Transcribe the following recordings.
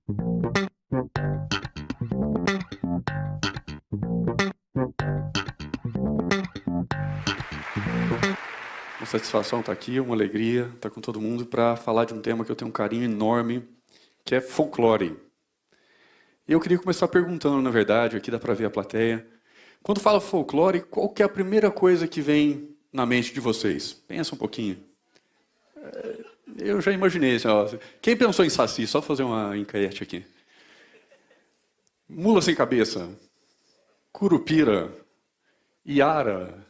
Uma satisfação estar aqui, uma alegria estar com todo mundo para falar de um tema que eu tenho um carinho enorme, que é folclore. E eu queria começar perguntando, na verdade, aqui dá para ver a plateia, quando fala folclore, qual que é a primeira coisa que vem na mente de vocês? Pensa um pouquinho. Eu já imaginei. Assim, ó, quem pensou em Saci? Só fazer uma enquete aqui. Mula sem cabeça, Curupira, Iara.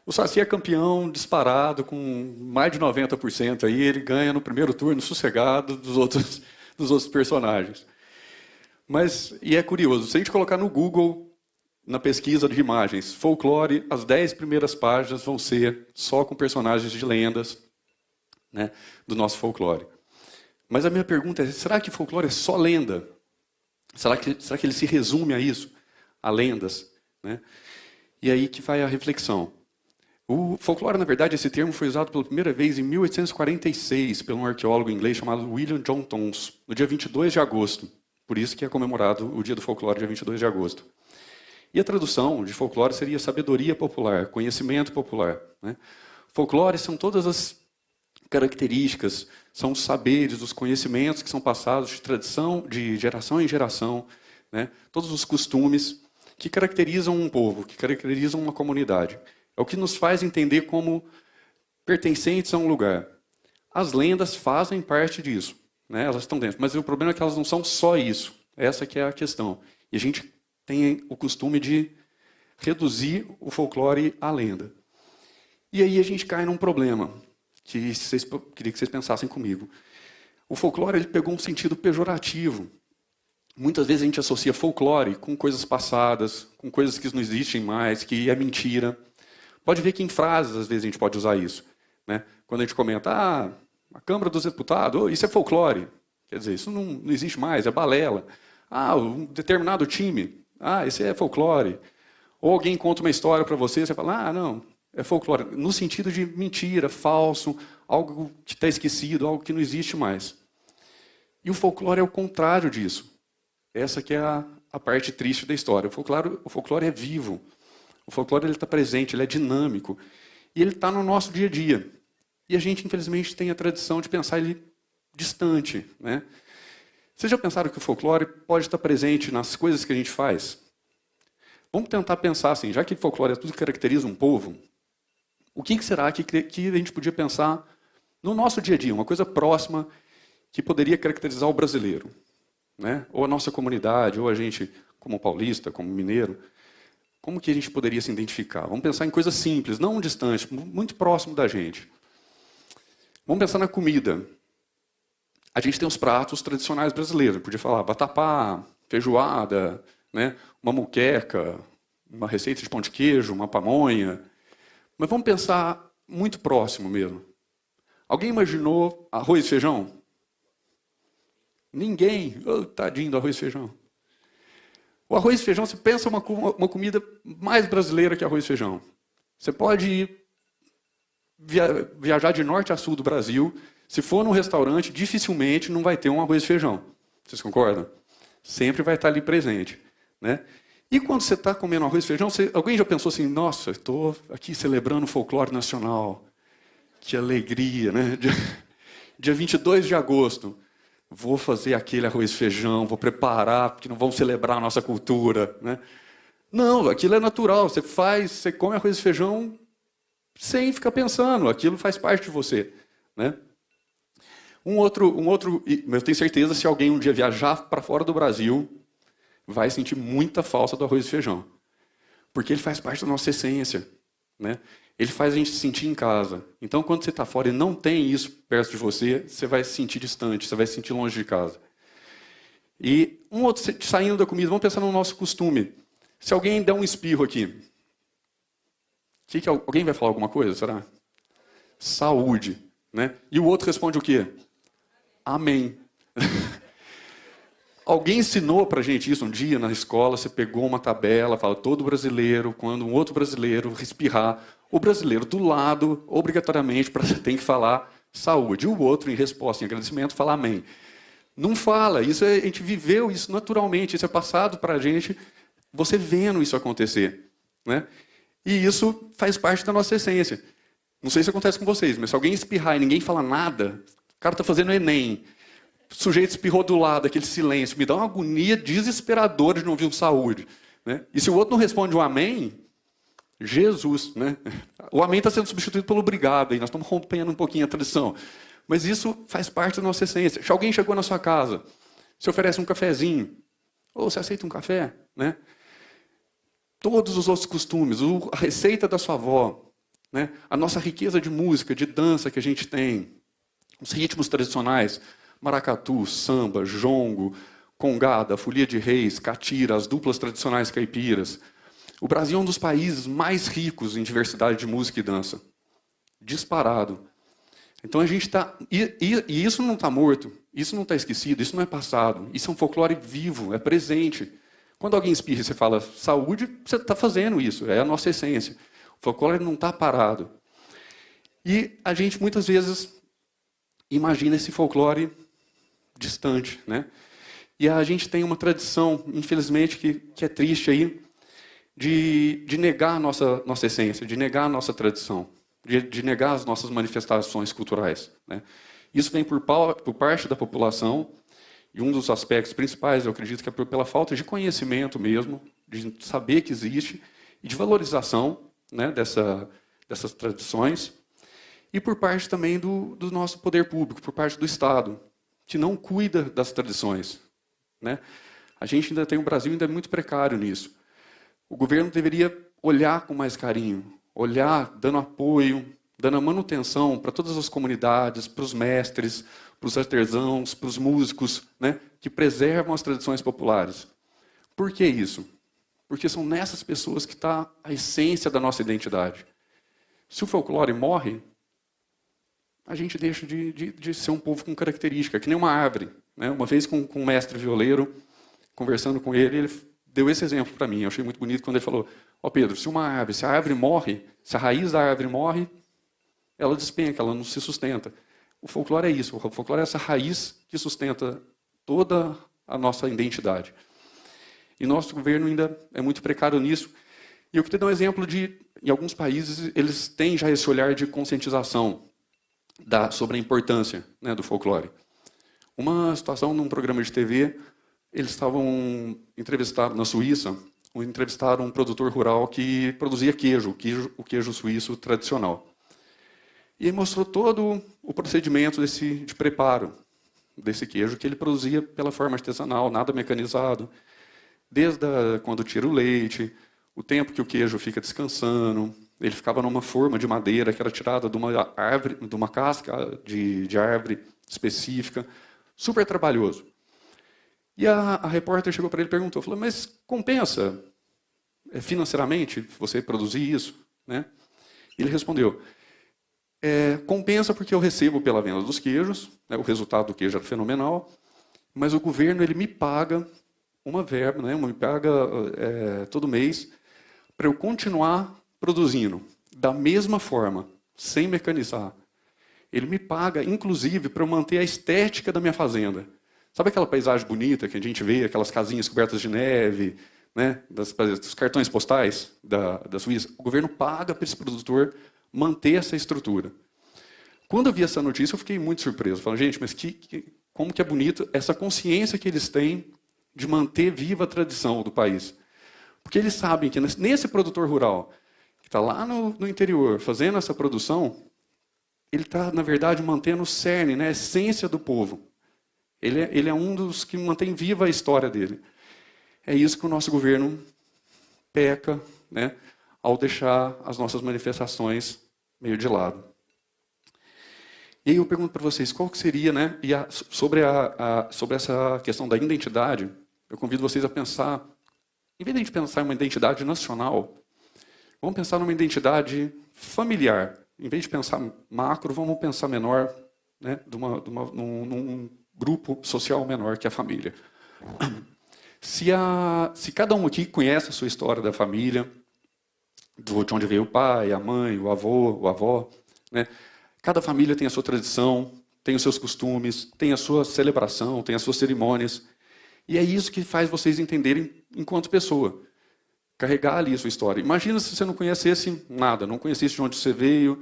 O Saci é campeão disparado com mais de 90%. Aí ele ganha no primeiro turno sossegado dos outros personagens. E é curioso, se a gente colocar no Google, na pesquisa de imagens, folclore, as 10 primeiras páginas vão ser só com personagens de lendas, né, do nosso folclore. Mas a minha pergunta é, será que folclore é só lenda? Será que ele se resume a isso? A lendas? Né? E aí que vai a reflexão. O folclore, na verdade, esse termo foi usado pela primeira vez em 1846 por um arqueólogo inglês chamado William John Townes, no dia 22 de agosto. Por isso que é comemorado o dia do folclore, dia 22 de agosto. E a tradução de folclore seria sabedoria popular, conhecimento popular. Né? Folclore são todas as características, são os saberes, os conhecimentos que são passados de tradição, de geração em geração, né? Todos os costumes que caracterizam um povo, que caracterizam uma comunidade. É o que nos faz entender como pertencentes a um lugar. As lendas fazem parte disso, né? Elas estão dentro, mas o problema é que elas não são só isso. Essa que é a questão. E a gente tem o costume de reduzir o folclore à lenda. E aí a gente cai num problema, queria que vocês pensassem comigo. O folclore ele pegou um sentido pejorativo. Muitas vezes a gente associa folclore com coisas passadas, com coisas que não existem mais, que é mentira. Pode ver que em frases, às vezes, a gente pode usar isso. Né? Quando a gente comenta, a Câmara dos Deputados, isso é folclore. Quer dizer, isso não existe mais, é balela. Um determinado time, esse é folclore. Ou alguém conta uma história para você, você fala, não, é folclore. No sentido de mentira, falso, algo que está esquecido, algo que não existe mais. E o folclore é o contrário disso. Essa que é a parte triste da história. O folclore é vivo. O folclore está presente, ele é dinâmico. E ele está no nosso dia a dia. E a gente, infelizmente, tem a tradição de pensar ele distante. Né? Vocês já pensaram que o folclore pode estar presente nas coisas que a gente faz? Vamos tentar pensar assim, já que o folclore é tudo que caracteriza um povo, o que será que a gente podia pensar no nosso dia a dia, uma coisa próxima que poderia caracterizar o brasileiro? Né? Ou a nossa comunidade, ou a gente, como paulista, como mineiro, como que a gente poderia se identificar? Vamos pensar em coisas simples, não distantes, muito próximo da gente. Vamos pensar na comida. A gente tem os pratos tradicionais brasileiros. Podia falar vatapá, feijoada, né? Uma moqueca, uma receita de pão de queijo, uma pamonha. Mas vamos pensar muito próximo mesmo. Alguém imaginou arroz e feijão? Ninguém. Tadinho do arroz e feijão. O arroz e feijão, você pensa uma comida mais brasileira que arroz e feijão. Você pode viajar de norte a sul do Brasil, se for num restaurante, dificilmente não vai ter um arroz e feijão. Vocês concordam? Sempre vai estar ali presente. Né? E quando você está comendo arroz e feijão, alguém já pensou assim, nossa, estou aqui celebrando o folclore nacional. Que alegria, né? Dia 22 de agosto. Vou fazer aquele arroz e feijão, vou preparar, porque não vamos celebrar a nossa cultura. Né? Não, aquilo é natural. Você come arroz e feijão sem ficar pensando. Aquilo faz parte de você. Né? Eu tenho certeza, se alguém um dia viajar para fora do Brasil, vai sentir muita falta do arroz e feijão. Porque ele faz parte da nossa essência. Né? Ele faz a gente se sentir em casa. Então, quando você está fora e não tem isso perto de você, você vai se sentir distante, você vai se sentir longe de casa. E saindo da comida, vamos pensar no nosso costume. Se alguém der um espirro aqui, alguém vai falar alguma coisa, será? Saúde. Né? E o outro responde o quê? Amém. Alguém ensinou pra gente isso um dia na escola, você pegou uma tabela, fala, todo brasileiro, quando um outro brasileiro espirrar, o brasileiro do lado, obrigatoriamente, tem que falar saúde. E o outro, em resposta, em agradecimento, fala amém. Não fala. Isso a gente viveu isso naturalmente, isso é passado para a gente, você vendo isso acontecer, né? E isso faz parte da nossa essência. Não sei se acontece com vocês, mas se alguém espirrar e ninguém fala nada, o cara está fazendo Enem, o sujeito espirrou do lado, aquele silêncio, me dá uma agonia desesperadora de não ouvir um saúde, né? E se o outro não responde um amém, Jesus, né? O amém está sendo substituído pelo obrigado, e nós estamos rompendo um pouquinho a tradição. Mas isso faz parte da nossa essência. Se alguém chegou na sua casa, se oferece um cafezinho, ou você aceita um café, né? Todos os outros costumes, a receita da sua avó, né? A nossa riqueza de música, de dança que a gente tem, os ritmos tradicionais, maracatu, samba, jongo, congada, folia de reis, catira, as duplas tradicionais caipiras. O Brasil é um dos países mais ricos em diversidade de música e dança. Disparado. Então a gente está... E isso não está morto, isso não está esquecido, isso não é passado. Isso é um folclore vivo, é presente. Quando alguém espirra e você fala saúde, você está fazendo isso, é a nossa essência. O folclore não está parado. E a gente muitas vezes imagina esse folclore distante, né? E a gente tem uma tradição, infelizmente, que é triste aí, de negar a nossa essência, de negar a nossa tradição, de negar as nossas manifestações culturais, né? Isso vem por parte da população, e um dos aspectos principais, eu acredito, que é pela falta de conhecimento mesmo, de saber que existe, e de valorização, né, dessas tradições, e por parte também do nosso poder público, por parte do Estado, que não cuida das tradições, né? A gente ainda tem, o Brasil ainda é muito precário nisso. O governo deveria olhar com mais carinho, olhar dando apoio, dando a manutenção para todas as comunidades, para os mestres, para os artesãos, para os músicos, né, que preservam as tradições populares. Por que isso? Porque são nessas pessoas que está a essência da nossa identidade. Se o folclore morre, a gente deixa de ser um povo com característica, que nem uma árvore, né? Uma vez com um mestre violeiro, conversando com ele deu esse exemplo para mim. Eu achei muito bonito quando ele falou: ó Pedro, se a árvore morre, se a raiz da árvore morre, ela despenca, ela não se sustenta. O folclore é isso, o folclore é essa raiz que sustenta toda a nossa identidade. E nosso governo ainda é muito precário nisso. E eu queria dar um exemplo de, em alguns países, eles têm já esse olhar de conscientização sobre a importância, né, do folclore. Uma situação num programa de TV, eles estavam entrevistados na Suíça, entrevistaram um produtor rural que produzia o queijo suíço tradicional. E ele mostrou todo o procedimento de preparo desse queijo, que ele produzia pela forma artesanal, nada mecanizado, desde quando tira o leite, o tempo que o queijo fica descansando. Ele ficava numa forma de madeira que era tirada de uma árvore, de uma casca de árvore específica, super trabalhoso. E a repórter chegou para ele e perguntou, falou: mas compensa financeiramente você produzir isso, né? E ele respondeu: compensa porque eu recebo pela venda dos queijos, né, o resultado do queijo era fenomenal, mas o governo ele me paga uma verba, né, me paga todo mês para eu continuar produzindo da mesma forma, sem mecanizar. Ele me paga, inclusive, para eu manter a estética da minha fazenda. Sabe aquela paisagem bonita que a gente vê, aquelas casinhas cobertas de neve, né, dos cartões postais da Suíça? O governo paga para esse produtor manter essa estrutura. Quando eu vi essa notícia, eu fiquei muito surpreso. Falei: gente, mas como que é bonito essa consciência que eles têm de manter viva a tradição do país. Porque eles sabem que nesse produtor rural, que está lá no interior, fazendo essa produção, ele está, na verdade, mantendo o cerne, né, a essência do povo. Ele é um dos que mantém viva a história dele. É isso que o nosso governo peca, né, ao deixar as nossas manifestações meio de lado. E aí eu pergunto para vocês, qual que seria, né, sobre essa questão da identidade, eu convido vocês a pensar, em vez de a gente pensar em uma identidade nacional, vamos pensar numa identidade familiar. Em vez de pensar macro, vamos pensar menor, né, num grupo social menor, que é a família. Se cada um aqui conhece a sua história da família, de onde veio o pai, a mãe, o avô, a avó, né? Cada família tem a sua tradição, tem os seus costumes, tem a sua celebração, tem as suas cerimônias. E é isso que faz vocês entenderem enquanto pessoa. Carregar ali a sua história. Imagina se você não conhecesse nada, não conhecesse de onde você veio,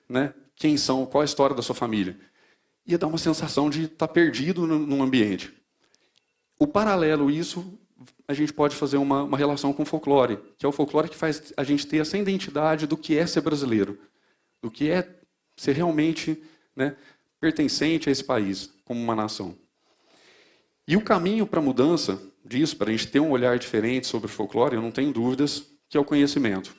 né? Quem são, qual a história da sua família. Ia dar uma sensação de estar perdido num ambiente. O paralelo isso, a gente pode fazer uma relação com o folclore, que é o folclore que faz a gente ter essa identidade do que é ser brasileiro, do que é ser realmente, né, pertencente a esse país, como uma nação. E o caminho para a mudança disso, para a gente ter um olhar diferente sobre o folclore, eu não tenho dúvidas, que é o conhecimento,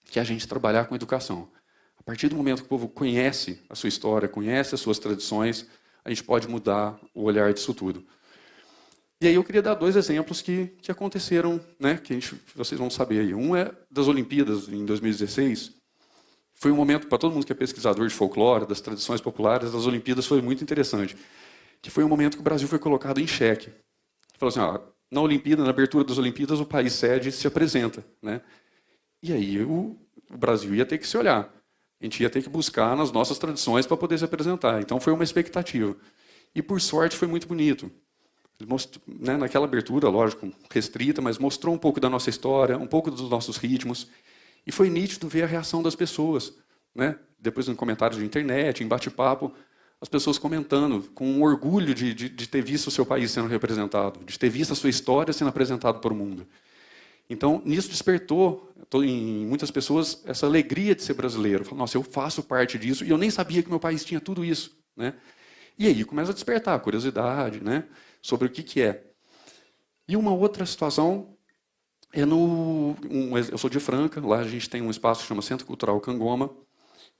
que é a gente trabalhar com educação. A partir do momento que o povo conhece a sua história, conhece as suas tradições, a gente pode mudar o olhar disso tudo. E aí eu queria dar 2 exemplos que aconteceram, né, que vocês vão saber aí. Um é das Olimpíadas, em 2016. Foi um momento, para todo mundo que é pesquisador de folclore, das tradições populares, das Olimpíadas foi muito interessante. Que foi um momento que o Brasil foi colocado em xeque. Falou assim, na Olimpíada, na abertura das Olimpíadas, o país sede se apresenta, né? E aí o Brasil ia ter que se olhar. A gente ia ter que buscar nas nossas tradições para poder se apresentar. Então foi uma expectativa. E por sorte foi muito bonito. Ele mostrou, né, naquela abertura, lógico, restrita, mas mostrou um pouco da nossa história, um pouco dos nossos ritmos. E foi nítido ver a reação das pessoas, né? Depois em comentários de internet, em bate-papo, as pessoas comentando, com um orgulho de ter visto o seu país sendo representado, de ter visto a sua história sendo apresentada para o mundo. Então, nisso despertou em muitas pessoas essa alegria de ser brasileiro. Falou, nossa, eu faço parte disso e eu nem sabia que meu país tinha tudo isso, né? E aí começa a despertar a curiosidade, né, sobre o que é. E uma outra situação é eu sou de Franca, lá a gente tem um espaço que chama Centro Cultural Cangoma,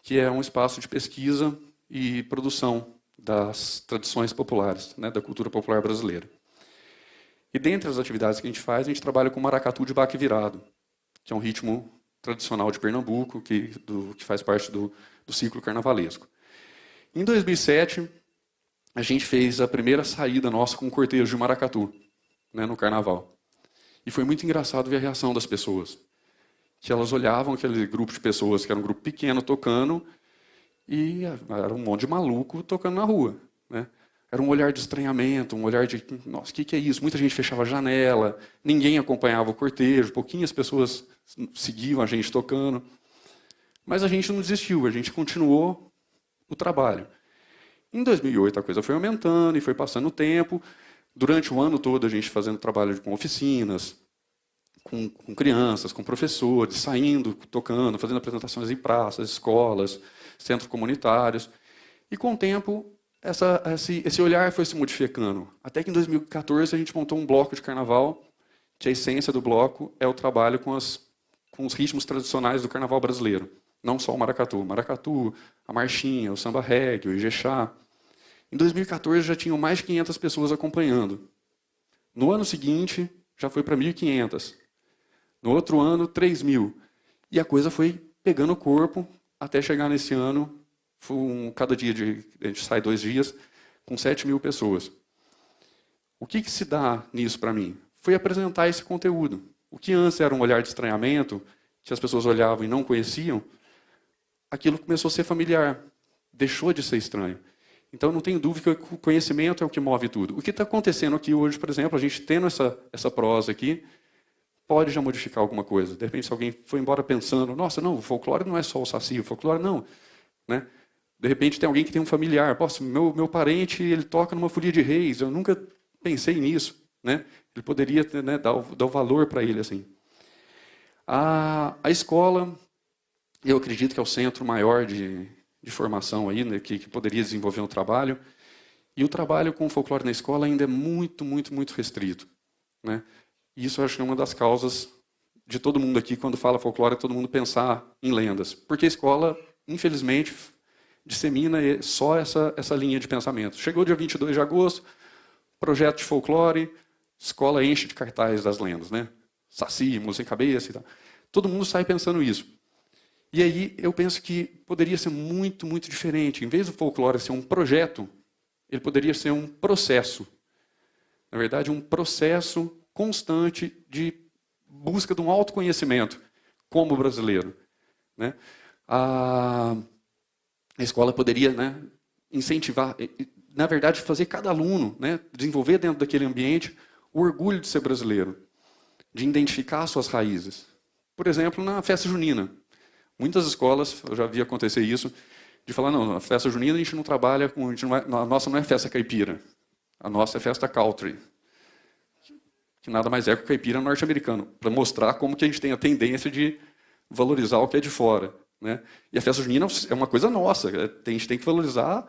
que é um espaço de pesquisa e produção das tradições populares, né, da cultura popular brasileira. E dentre as atividades que a gente trabalha com maracatu de baque virado, que é um ritmo tradicional de Pernambuco, que faz parte do ciclo carnavalesco. Em 2007, a gente fez a primeira saída nossa com um cortejo de maracatu, né, no carnaval. E foi muito engraçado ver a reação das pessoas. Que elas olhavam aquele grupo de pessoas, que era um grupo pequeno, tocando, e era um monte de maluco tocando na rua, né? Era um olhar de estranhamento, um olhar de, nossa, o que é isso? Muita gente fechava a janela, ninguém acompanhava o cortejo, pouquinhas pessoas seguiam a gente tocando. Mas a gente não desistiu, a gente continuou o trabalho. Em 2008 a coisa foi aumentando e foi passando o tempo. Durante o ano todo a gente fazendo trabalho com oficinas, com crianças, com professores, saindo, tocando, fazendo apresentações em praças, escolas, centros comunitários. E com o tempo, esse olhar foi se modificando. Até que em 2014 a gente montou um bloco de carnaval, que a essência do bloco é o trabalho com os ritmos tradicionais do carnaval brasileiro. Não só o maracatu. O maracatu, a marchinha, o samba reggae, o ijexá. Em 2014 já tinham mais de 500 pessoas acompanhando. No ano seguinte, já foi para 1.500. No outro ano, 3.000. E a coisa foi pegando o corpo até chegar nesse ano. Cada dia a gente sai 2 dias, com 7.000 pessoas. O que se dá nisso para mim? Foi apresentar esse conteúdo. O que antes era um olhar de estranhamento, que as pessoas olhavam e não conheciam, aquilo começou a ser familiar. Deixou de ser estranho. Então, não tenho dúvida que o conhecimento é o que move tudo. O que está acontecendo aqui hoje, por exemplo, a gente tendo essa prosa aqui, pode já modificar alguma coisa. De repente, se alguém foi embora pensando, nossa, não, o folclore não é só o saci, o folclore não. Né? De repente, tem alguém que tem um familiar. Poxa, meu parente ele toca numa folia de reis, eu nunca pensei nisso. Né? Ele poderia, né, dar o valor para ele. Assim. A escola, eu acredito que é o centro maior de formação aí, né, que poderia desenvolver um trabalho. E o trabalho com o folclore na escola ainda é muito, muito, muito restrito. Né? E isso eu acho que é uma das causas de todo mundo aqui, quando fala folclore, todo mundo pensar em lendas. Porque a escola, infelizmente, dissemina só essa linha de pensamento. Chegou dia 22 de agosto, projeto de folclore, escola enche de cartazes das lendas. Né? Saci, mula sem cabeça e tal. Todo mundo sai pensando isso. E aí eu penso que poderia ser muito, muito diferente. Em vez do folclore ser um projeto, ele poderia ser um processo. Na verdade, um processo constante de busca de um autoconhecimento como brasileiro. Né? A escola poderia, né, incentivar, na verdade, fazer cada aluno, né, desenvolver dentro daquele ambiente o orgulho de ser brasileiro, de identificar suas raízes. Por exemplo, na festa junina. Muitas escolas, eu já vi acontecer isso, de falar, não, na festa junina a gente não trabalha com... a nossa não é festa caipira, a nossa é festa country, que nada mais é que o caipira norte-americano, para mostrar como que a gente tem a tendência de valorizar o que é de fora. Né? E a festa junina é uma coisa nossa, a gente tem que valorizar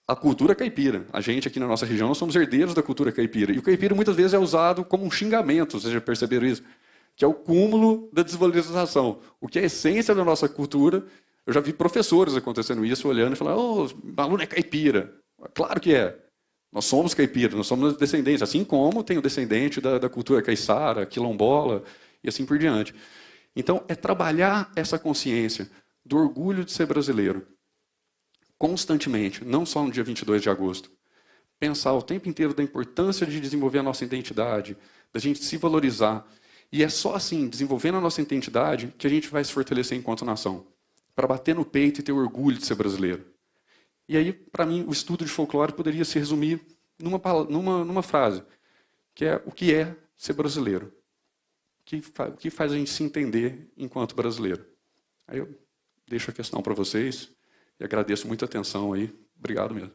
a cultura caipira. A gente aqui na nossa região nós somos herdeiros da cultura caipira. E o caipira muitas vezes é usado como um xingamento, vocês já perceberam isso? Que é o cúmulo da desvalorização. O que é a essência da nossa cultura, eu já vi professores acontecendo isso, olhando e falando, o aluno é caipira. Claro que é. Nós somos caipiras, nós somos descendentes, assim como tem o descendente da cultura caiçara, quilombola e assim por diante. Então, é trabalhar essa consciência do orgulho de ser brasileiro, constantemente, não só no dia 22 de agosto. Pensar o tempo inteiro da importância de desenvolver a nossa identidade, da gente se valorizar. E é só assim, desenvolvendo a nossa identidade, que a gente vai se fortalecer enquanto nação, para bater no peito e ter orgulho de ser brasileiro. E aí, para mim, o estudo de folclore poderia se resumir numa frase, que é ser brasileiro. O que faz a gente se entender enquanto brasileiro. Aí eu deixo a questão para vocês e agradeço muito a atenção aí. Obrigado mesmo.